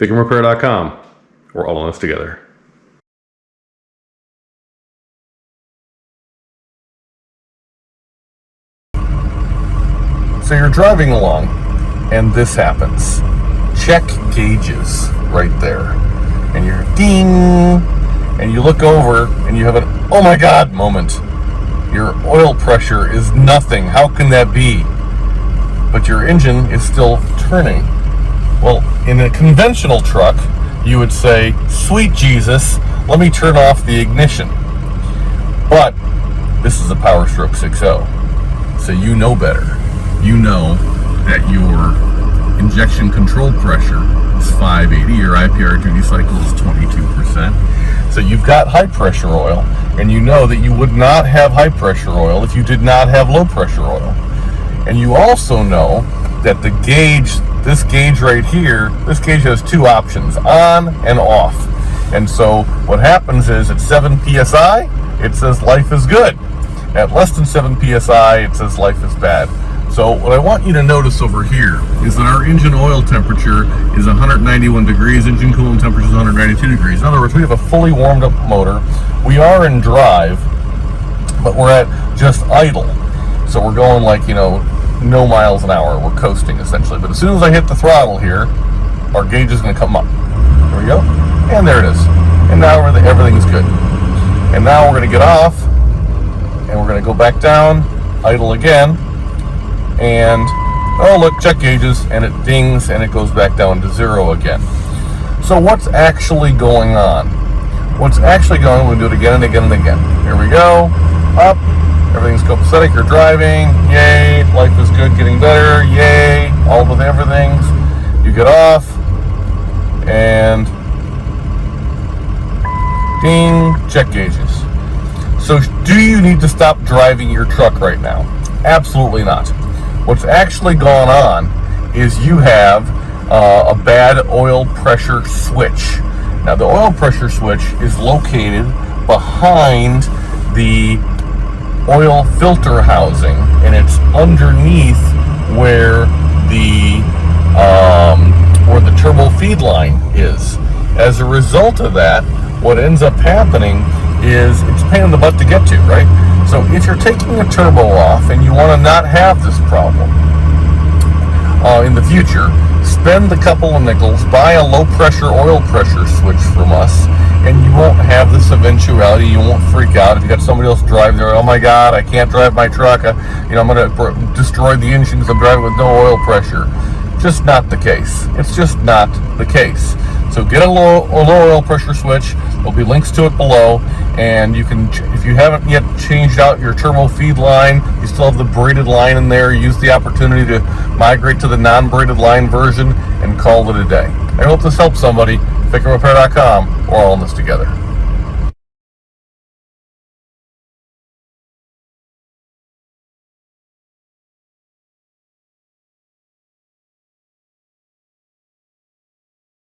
FICMRepair.com. We're all in this together. So you're driving along and this happens. Check gauges right there. And you're ding, and you look over and you have an oh my god moment. Your oil pressure is nothing. How can that be? But your engine is still turning. Well, in a conventional truck, you would say, sweet Jesus, let me turn off the ignition. But this is a Powerstroke 6.0, so you know better. You know that your injection control pressure is 580, your IPR duty cycle is 22%. So you've got high pressure oil, and you know that you would not have high pressure oil if you did not have low pressure oil. And you also know that the gauge, this gauge right here, this gauge has two options, on and off. And so what happens is at 7 psi, it says life is good. At less than 7 psi, it says life is bad. So what I want you to notice over here is that our engine oil temperature is 191 degrees, engine coolant temperature is 192 degrees. In other words, we have a fully warmed up motor. We are in drive, but we're at just idle. So we're going like, no miles an hour. We're coasting essentially. But as soon as I hit the throttle here, our gauge is going to come up. There we go. And there it is. And now everything's good. And now we're going to get off, and we're going to go back down, idle again, and oh look, check gauges, and it dings and it goes back down to 0 again. So what's actually going on? What's actually going on, we'll do it again and again and again. Here we go. Up. Everything's copacetic, you're driving, yay, life is good, getting better, yay, all with everything's. You get off, and ding, check gauges. So do you need to stop driving your truck right now? Absolutely not. What's actually gone on is you have a bad oil pressure switch. Now the oil pressure switch is located behind the oil filter housing, and it's underneath where the turbo feed line is. As a result of that, what ends up happening is it's a pain in the butt to get to, right? So if you're taking the turbo off and you want to not have this problem in the future, spend a couple of nickels, buy a low pressure oil pressure switch from us, and you won't have this eventuality. You won't freak out if you got somebody else driving there. Oh my God, I can't drive my truck. I'm going to destroy the engine because I'm driving with no oil pressure. Just not the case. It's just not the case. So get a low oil pressure switch. There'll be links to it below, and you can, if you haven't yet changed out your turbo feed line, you still have the braided line in there, use the opportunity to migrate to the non-braided line version and call it a day. I hope this helps somebody. FICMRepair.com. We're all in this together.